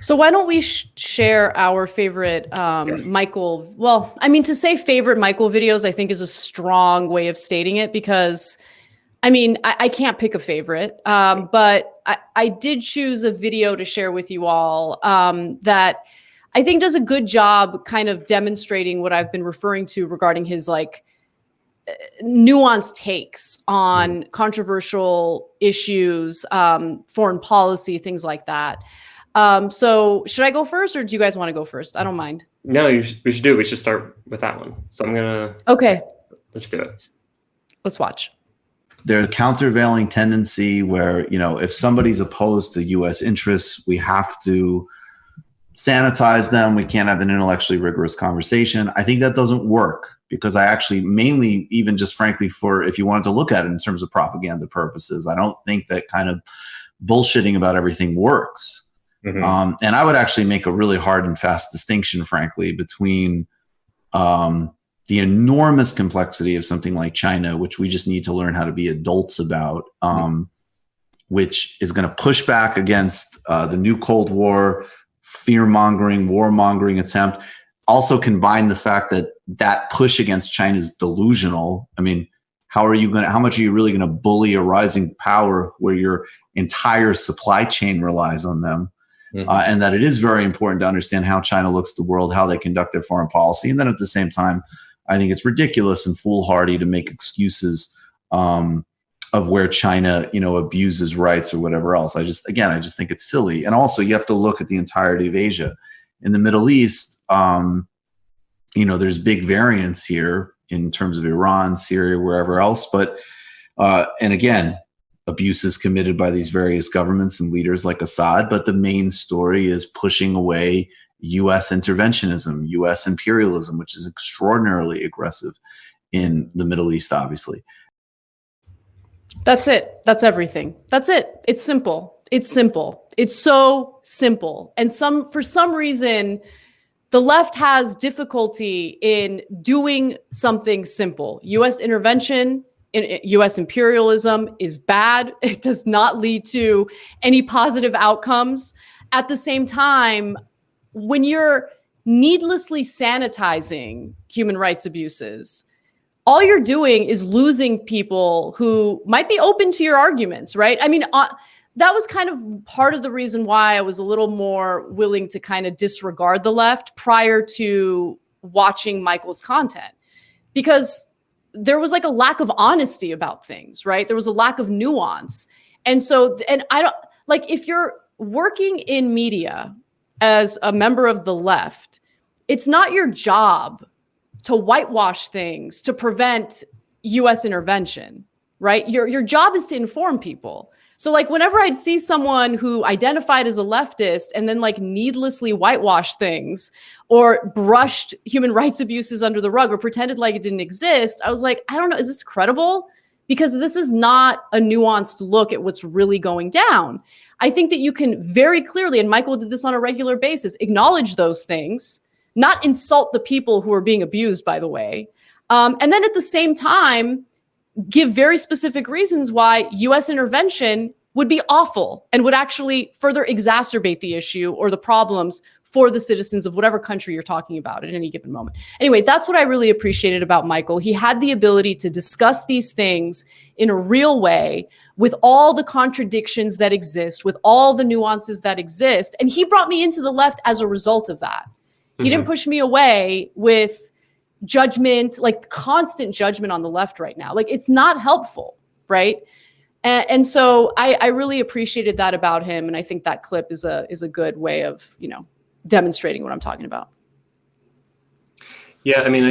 So why don't we share our favorite Michael? Well, I mean, to say favorite Michael videos, I think is a strong way of stating it because, I mean, I can't pick a favorite, but I did choose a video to share with you all that I think does a good job kind of demonstrating what I've been referring to regarding his like nuanced takes on controversial issues, foreign policy, things like that. So should I go first or do you guys want to go first? I don't mind. No, we should do it. We should start with that one. So I'm going to. Okay. Let's do it. Let's watch. There's a countervailing tendency where, you know, if somebody's opposed to U.S. interests, we have to sanitize them. We can't have an intellectually rigorous conversation. I think that doesn't work because I actually mainly, even just frankly, for if you wanted to look at it in terms of propaganda purposes, I don't think that kind of bullshitting about everything works. Mm-hmm. And I would actually make a really hard and fast distinction, frankly, between the enormous complexity of something like China, which we just need to learn how to be adults about, which is going to push back against the new Cold War, fear-mongering, war-mongering attempt. Also combine the fact that that push against China is delusional. I mean, how much are you really going to bully a rising power where your entire supply chain relies on them? Mm-hmm. And that it is very important to understand how China looks at the world, how they conduct their foreign policy. And then at the same time, I think it's ridiculous and foolhardy to make excuses of where China, you know, abuses rights or whatever else. I just think it's silly. And also you have to look at the entirety of Asia. In the Middle East, you know, there's big variance here in terms of Iran, Syria, wherever else. But, and again, abuses committed by these various governments and leaders like Assad. But the main story is pushing away U.S. interventionism, U.S. imperialism, which is extraordinarily aggressive in the Middle East, obviously. That's it. That's everything. That's it. It's simple. It's simple. It's so simple. And for some reason, the left has difficulty in doing something simple. U.S. intervention, U.S. imperialism is bad. It does not lead to any positive outcomes. At the same time, when you're needlessly sanitizing human rights abuses, all you're doing is losing people who might be open to your arguments, right? I mean, that was kind of part of the reason why I was a little more willing to kind of disregard the left prior to watching Michael's content, because there was like a lack of honesty about things, right? There was a lack of nuance. And so, and I don't, like, if you're working in media as a member of the left, it's not your job to whitewash things to prevent U.S. intervention, right? Your job is to inform people. So like whenever I'd see someone who identified as a leftist and then like needlessly whitewashed things or brushed human rights abuses under the rug or pretended like it didn't exist, I was like, I don't know, is this credible? Because this is not a nuanced look at what's really going down. I think that you can very clearly, and Michael did this on a regular basis, acknowledge those things, not insult the people who are being abused, by the way. And then at the same time, give very specific reasons why U.S. intervention would be awful and would actually further exacerbate the issue or the problems for the citizens of whatever country you're talking about at any given moment. Anyway, that's what I really appreciated about Michael. He had the ability to discuss these things in a real way with all the contradictions that exist, with all the nuances that exist. And he brought me into the left as a result of that. Mm-hmm. He didn't push me away with judgment, like constant judgment on the left right now. Like it's not helpful, right? And so I really appreciated that about him. And I think that clip is a good way of, you know, demonstrating what I'm talking about. Yeah, I mean,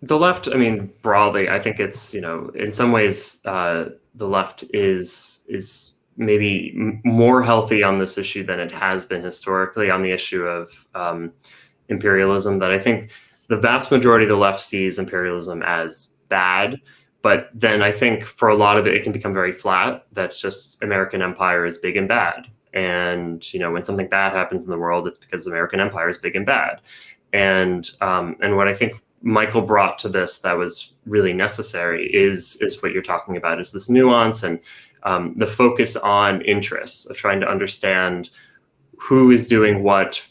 the left, I mean, broadly, I think it's, you know, in some ways, the left is maybe more healthy on this issue than it has been historically on the issue of imperialism. That I think the vast majority of the left sees imperialism as bad. But then I think for a lot of it, it can become very flat. That's just American empire is big and bad. And, you know, when something bad happens in the world, it's because the American empire is big and bad. And what I think Michael brought to this that was really necessary is what you're talking about, is this nuance and the focus on interests of trying to understand who is doing what,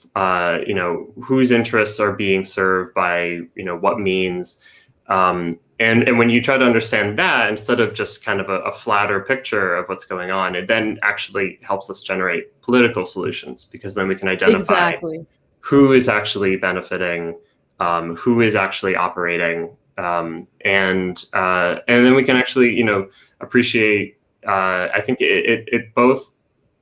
whose interests are being served by, what means. And when you try to understand that, instead of just kind of a flatter picture of what's going on, it then actually helps us generate political solutions, because then we can identify who is actually benefiting, who is actually operating, and then we can actually, appreciate. I think it both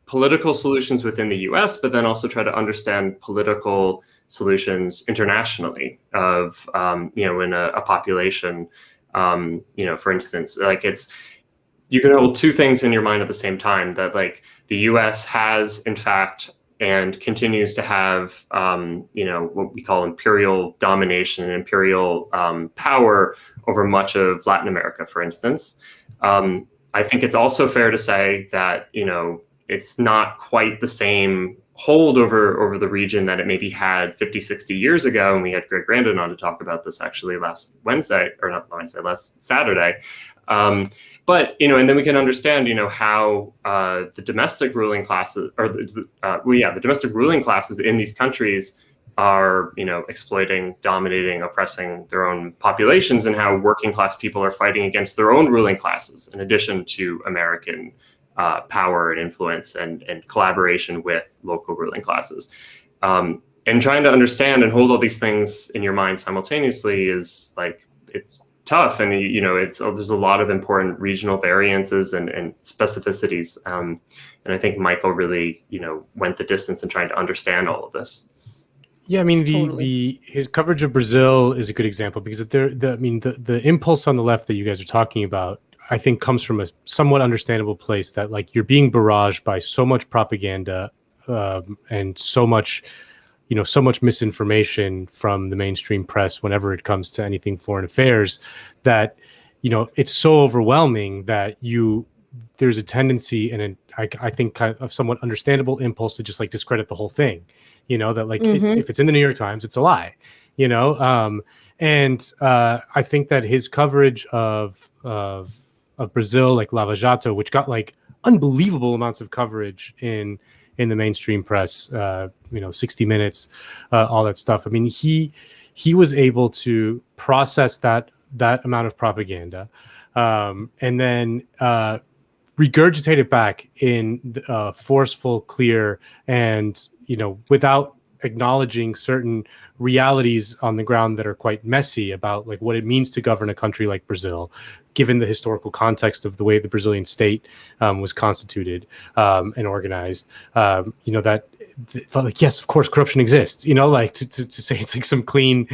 political solutions within the U.S., but then also try to understand political solutions internationally of, in a population, for instance, like you can hold two things in your mind at the same time, that like the U.S. has in fact and continues to have, what we call imperial domination and imperial power over much of Latin America, for instance. I think it's also fair to say that, it's not quite the same hold over the region that it maybe had 50, 60 years ago. And we had Greg Grandin on to talk about this actually last Saturday. But, and then we can understand, how the domestic ruling classes, or the domestic ruling classes in these countries are, exploiting, dominating, oppressing their own populations, and how working class people are fighting against their own ruling classes, in addition to American power and influence and collaboration with local ruling classes. And trying to understand and hold all these things in your mind simultaneously is like, it's tough. And, there's a lot of important regional variances and specificities. And I think Michael really, went the distance in trying to understand all of this. Yeah, I mean, his coverage of Brazil is a good example, because the impulse on the left that you guys are talking about, I think, comes from a somewhat understandable place, that like you're being barraged by so much propaganda and so much misinformation from the mainstream press whenever it comes to anything foreign affairs, that, it's so overwhelming that there's a tendency, and I think kind of somewhat understandable impulse, to just like discredit the whole thing, that like if it's in the New York Times, it's a lie, and I think that his coverage of Brazil, like Lava Jato, which got like unbelievable amounts of coverage in the mainstream press, 60 Minutes, all that stuff. I mean, he was able to process that amount of propaganda, and then regurgitate it back in forceful, clear, and without acknowledging certain realities on the ground that are quite messy about like what it means to govern a country like Brazil, given the historical context of the way the Brazilian state was constituted and organized. That thought like, yes, of course, corruption exists. Like to say it's like some clean,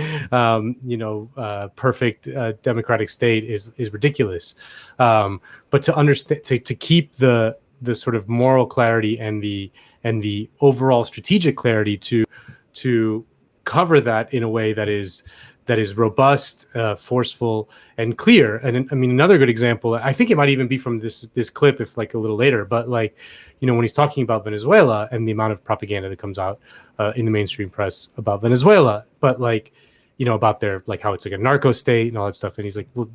perfect democratic state is ridiculous. But to understand, to keep the sort of moral clarity and the overall strategic clarity to cover that in a way that is robust, forceful, and clear. And I mean, another good example, I think it might even be from this clip, if like a little later, but like, when he's talking about Venezuela and the amount of propaganda that comes out in the mainstream press about Venezuela, but like, about their, like how it's like a narco state and all that stuff. And he's like, well,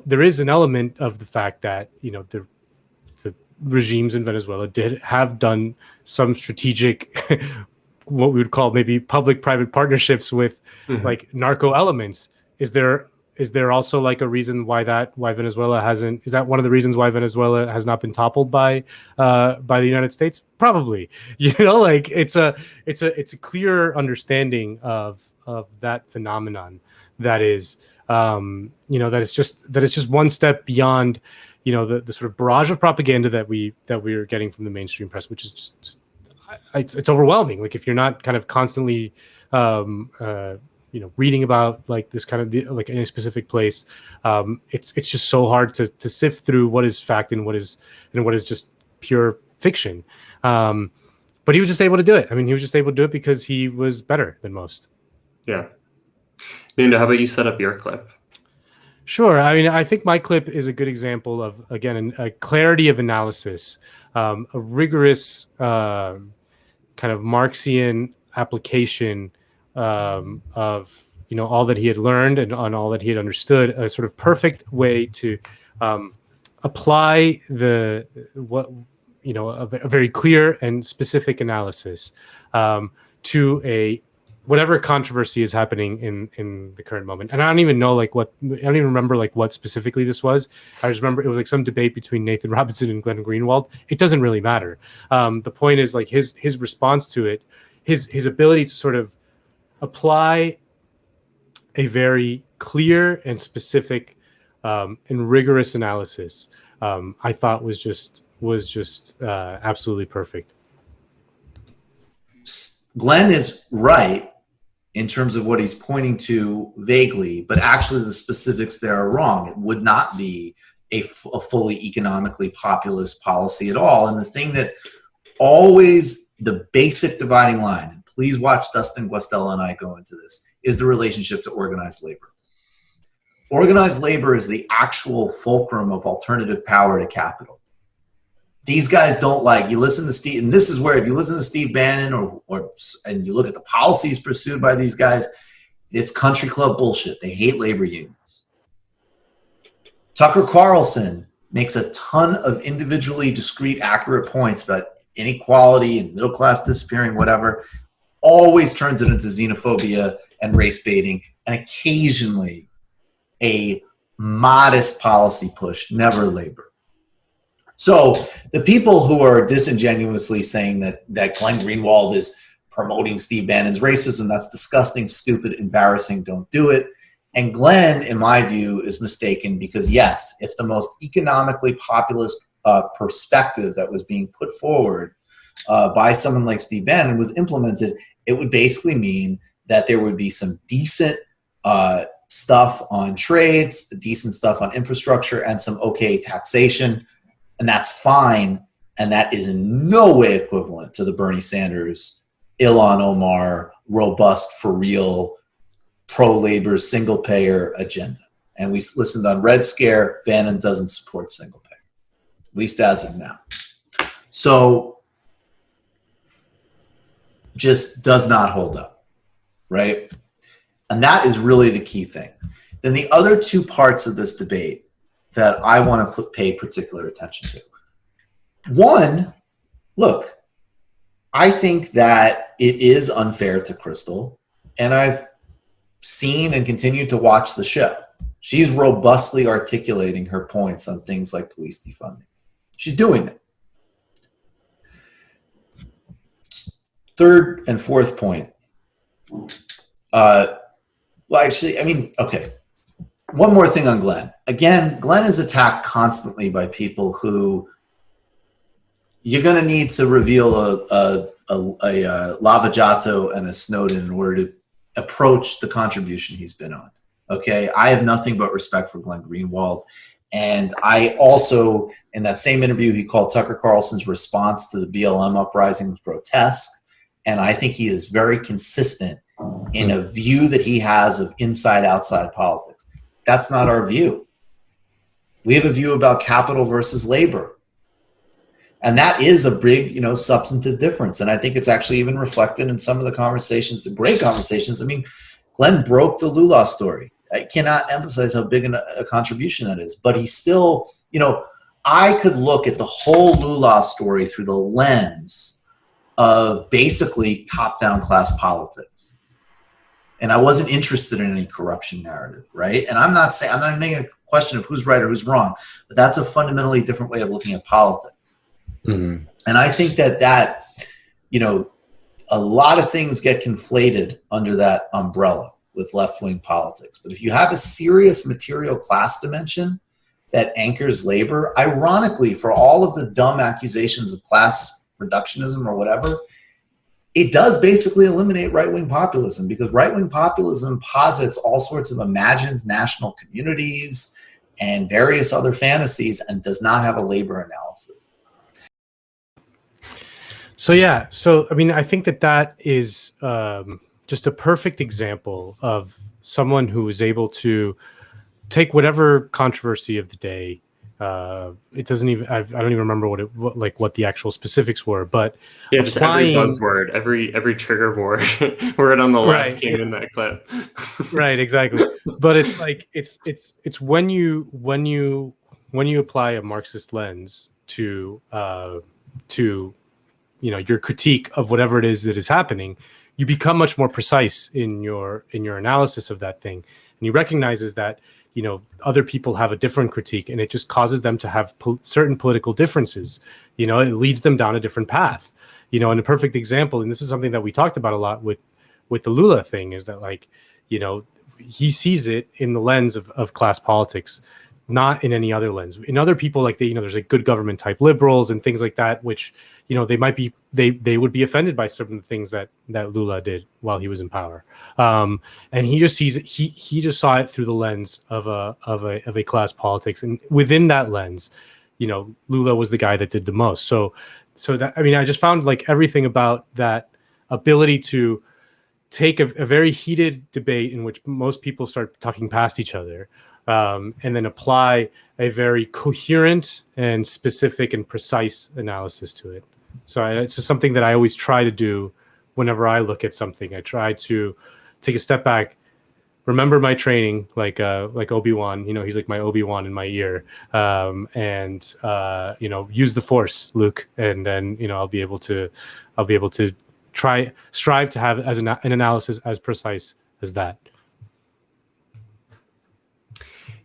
there is an element of the fact that, the regimes in Venezuela have done some strategic what we would call maybe public-private partnerships with like narco elements. Is there also like a reason why Venezuela hasn't? Is that one of the reasons why Venezuela has not been toppled by the United States? Probably. Like it's a clear understanding of that phenomenon that is that is just one step beyond the sort of barrage of propaganda that we are getting from the mainstream press, which is just it's overwhelming. Like if you're not kind of constantly reading about like this kind of like in a specific place, it's just so hard to sift through what is fact and what is just pure fiction. But he was just able to do it. I mean, he was just able to do it because he was better than most. Yeah. Nando, how about you set up your clip? Sure. I mean, I think my clip is a good example of, again, a clarity of analysis, a rigorous kind of Marxian application of all that he had learned and on all that he had understood, a sort of perfect way to apply a very clear and specific analysis to a whatever controversy is happening in the current moment. And I don't even know I don't even remember what specifically this was. I just remember it was some debate between Nathan Robinson and Glenn Greenwald. It doesn't really matter. The point is his response to it, his ability to sort of apply a very clear and specific and rigorous analysis, I thought was just absolutely perfect. Glenn is right in terms of what he's pointing to vaguely, but actually the specifics there are wrong. It would not be a fully economically populist policy at all. And the thing that always, the basic dividing line, and please watch Dustin Guastella and I go into this, is the relationship to organized labor. Organized labor is the actual fulcrum of alternative power to capital. These guys don't you listen to Steve, and this is where if you listen to Steve Bannon and you look at the policies pursued by these guys, it's country club bullshit. They hate labor unions. Tucker Carlson makes a ton of individually discrete, accurate points about inequality and middle class disappearing, whatever, always turns it into xenophobia and race baiting, and occasionally a modest policy push, never labor. So the people who are disingenuously saying that Glenn Greenwald is promoting Steve Bannon's racism, that's disgusting, stupid, embarrassing, don't do it. And Glenn, in my view, is mistaken because, yes, if the most economically populist perspective that was being put forward by someone like Steve Bannon was implemented, it would basically mean that there would be some decent stuff on trades, decent stuff on infrastructure, and some okay taxation. And that's fine. And that is in no way equivalent to the Bernie Sanders, Ilhan Omar, robust, for real, pro-labor, single-payer agenda. And we listened on Red Scare, Bannon doesn't support single-payer, at least as of now. So just does not hold up, right? And that is really the key thing. Then the other two parts of this debate that I want to pay particular attention to. One, look, I think that it is unfair to Crystal, and I've seen and continued to watch the show. She's robustly articulating her points on things like police defunding. She's doing it. Third and fourth point. Okay. One more thing on Glenn. Again, Glenn is attacked constantly by people who you're going to need to reveal a Lava Jato and a Snowden in order to approach the contribution he's been on. Okay, I have nothing but respect for Glenn Greenwald. And I also, in that same interview, he called Tucker Carlson's response to the BLM uprising grotesque. And I think he is very consistent in a view that he has of inside-outside politics. That's not our view. We have a view about capital versus labor. And that is a big, substantive difference. And I think it's actually even reflected in some of the conversations, the great conversations. I mean, Glenn broke the Lula story. I cannot emphasize how big a contribution that is. But he's still, I could look at the whole Lula story through the lens of basically top-down class politics. And I wasn't interested in any corruption narrative, right? And I'm not making a question of who's right or who's wrong, but that's a fundamentally different way of looking at politics. Mm-hmm. And I think that a lot of things get conflated under that umbrella with left-wing politics. But if you have a serious material class dimension that anchors labor, ironically, for all of the dumb accusations of class reductionism or whatever, it does basically eliminate right-wing populism, because right-wing populism posits all sorts of imagined national communities and various other fantasies and does not have a labor analysis. So I think that is just a perfect example of someone who is able to take whatever controversy of the day. It doesn't even. I don't even remember what the actual specifics were, but yeah, just every buzzword, every trigger word on the left came in that clip. Right, exactly. But it's it's when you apply a Marxist lens to your critique of whatever it is that is happening, you become much more precise in your analysis of that thing, and you recognizes that other people have a different critique, and it just causes them to have certain political differences. It leads them down a different path. And a perfect example, and this is something that we talked about a lot with the Lula thing, is that he sees it in the lens of class politics, not in any other lens. In other people, there's good government type liberals and things like that, which they might be they would be offended by certain things that Lula did while he was in power, and he just sees it. He just saw it through the lens of a class politics, and within that lens, Lula was the guy that did the most. So that, I just found everything about that ability to take a very heated debate in which most people start talking past each other, and then apply a very coherent and specific and precise analysis to it. So it's just something that I always try to do whenever I look at something. I try to take a step back, remember my training, like Obi-Wan. He's like my Obi-Wan in my ear, and use the Force, Luke, and then I'll be able to strive to have as an analysis as precise as that.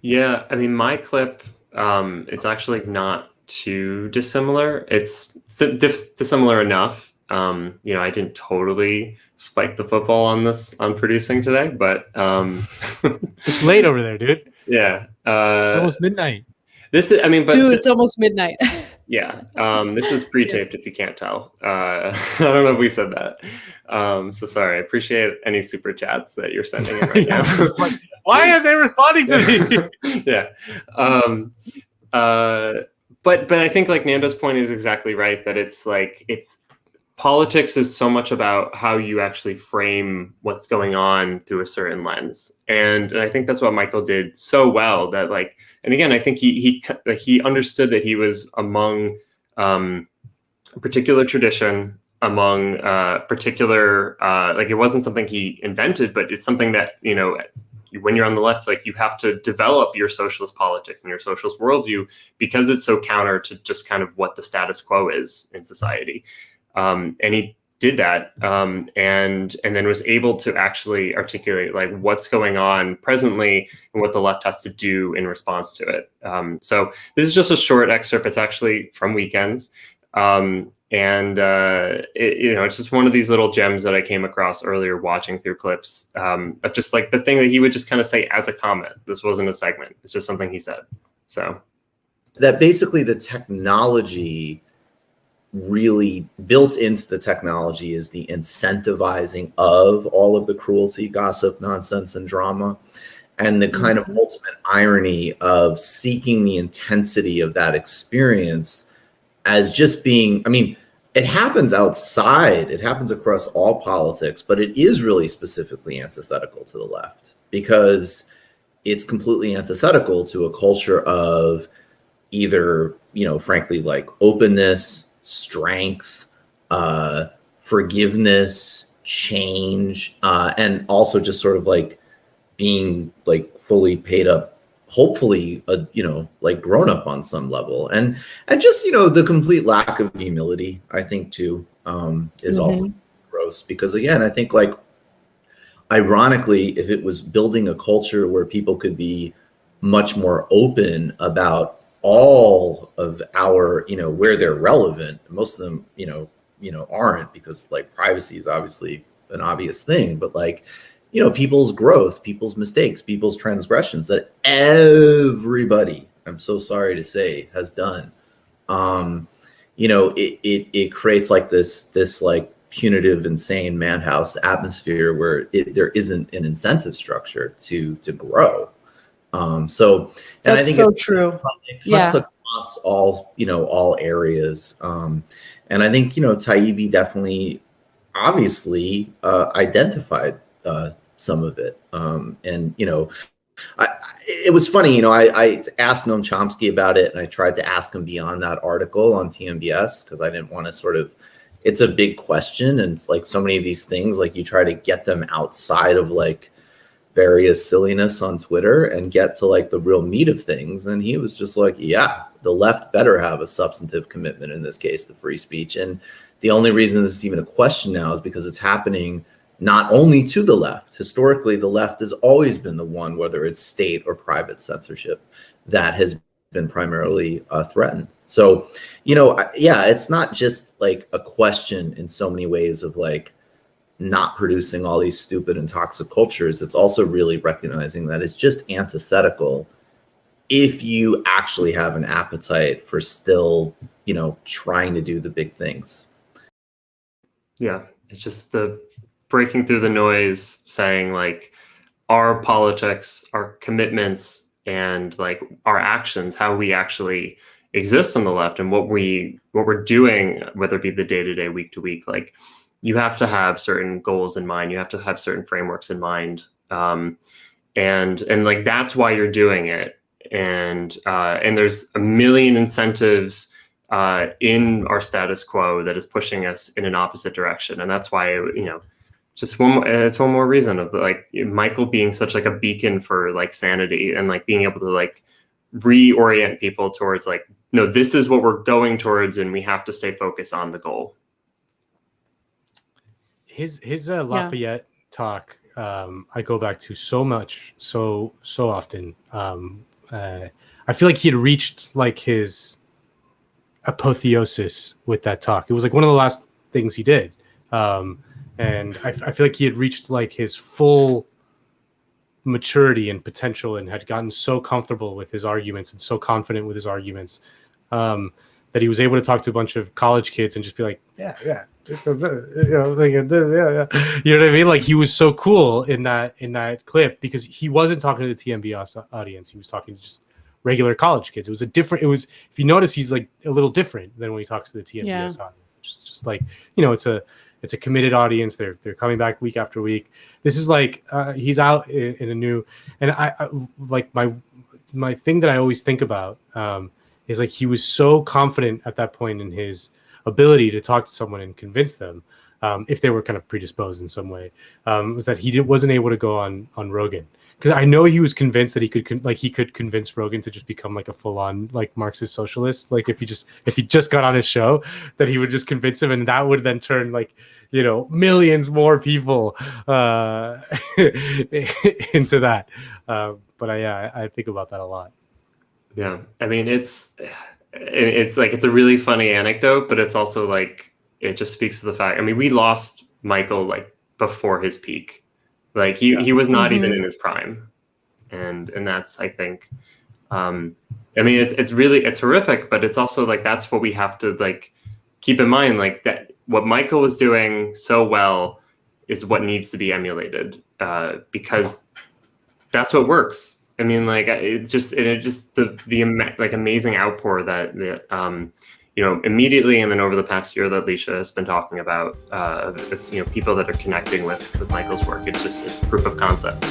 Yeah, my clip, it's actually not too dissimilar. It's dissimilar enough. I didn't totally spike the football on producing today, but it's late over there, dude. Yeah, it's almost midnight. This is, dude, it's almost midnight. Yeah, this is pre-taped if you can't tell. I don't know if we said that. So sorry. I appreciate any super chats that you're sending in right now. Why are they responding to me? Yeah. But I think Nando's point is exactly right, that it's politics is so much about how you actually frame what's going on through a certain lens. And I think that's what Michael did so well, that and again, I think he understood that he was among a particular tradition, among particular, it wasn't something he invented, but it's something that, when you're on the left, you have to develop your socialist politics and your socialist worldview, because it's so counter to just kind of what the status quo is in society. And he did that, and then was able to actually articulate what's going on presently and what the left has to do in response to it. So this is just a short excerpt. It's actually from Weekends. It's just one of these little gems that I came across earlier watching through clips, of just the thing that he would just kind of say as a comment. This wasn't a segment. It's just something he said. So that basically the technology, really built into the technology, is the incentivizing of all of the cruelty, gossip, nonsense, and drama, and the kind of ultimate irony of seeking the intensity of that experience as just being, it happens outside, it happens across all politics, but it is really specifically antithetical to the left, because it's completely antithetical to a culture of either, frankly, openness, strength, forgiveness, change, and also just sort of being fully paid up, hopefully, grown up on some level, and just the complete lack of humility, I think too, is also gross, because again, I think ironically, if it was building a culture where people could be much more open about all of our, where they're relevant, most of them, aren't, because privacy is obviously an obvious thing, but people's growth, people's mistakes, people's transgressions that everybody, I'm so sorry to say, has done. It creates this punitive, insane madhouse atmosphere where there isn't an incentive structure to grow. And that's I think so true. It cuts across all areas. And I think, Taibbi definitely, obviously, identified some of it. It was funny, I asked Noam Chomsky about it, and I tried to ask him beyond that article on TMBS, because I didn't want to it's a big question. And it's so many of these things, you try to get them outside of various silliness on Twitter and get to the real meat of things. And he was just yeah, The left better have a substantive commitment, in this case, to free speech. And the only reason this is even a question now is because it's happening not only to the left. Historically, the left has always been the one, whether it's state or private censorship, that has been primarily threatened. So, yeah, it's not just like a question in so many ways of like not producing all these stupid and toxic cultures. It's also really recognizing that it's just antithetical if you actually have an appetite for still, trying to do the big things. Yeah, it's just the breaking through the noise, saying like our politics, our commitments, and like our actions, how we actually exist on the left, and what we're doing, whether it be the day-to-day, week-to-week. Like, you have to have certain goals in mind. You have to have certain frameworks in mind, and like that's why you're doing it. And there's a million incentives in our status quo that is pushing us in an opposite direction, and that's why just it's one more reason of like Michael being such like a beacon for like sanity, and like being able to like reorient people towards like, no, this is what we're going towards, and we have to stay focused on the goal. His Lafayette talk, I go back to so much, so often. I feel like he had reached like his apotheosis with that talk. It was like one of the last things he did. And I feel like he had reached like his full maturity and potential, and had gotten so comfortable with his arguments and so confident with his arguments, that he was able to talk to a bunch of college kids and just be like, yeah. You know what I mean? Like, he was so cool in that clip because he wasn't talking to the TMB audience. He was talking to just regular college kids. If you notice, he's like a little different than when he talks to the TMBS audience. Just like, it's a committed audience. They're coming back week after week. This is like he's out in a new, and I like my thing that I always think about is like he was so confident at that point in his ability to talk to someone and convince them, if they were kind of predisposed in some way, was that he wasn't able to go on Rogan. Because I know he was convinced that he could convince Rogan to just become like a full-on like Marxist socialist. Like if he just got on his show, that he would just convince him, and that would then turn like millions more people into that. But I think about that a lot. Yeah, I mean it's like it's a really funny anecdote, but it's also like it just speaks to the fact. I mean, we lost Michael like before his peak. Like he was not even in his prime, and that's, I think, I mean, it's horrific, but it's also like that's what we have to like keep in mind. Like that, what Michael was doing so well is what needs to be emulated, because that's what works. I mean, like it's just the like amazing outpour that immediately, and then over the past year that Leisha has been talking about, people that are connecting with Michael's work. It's proof of concept.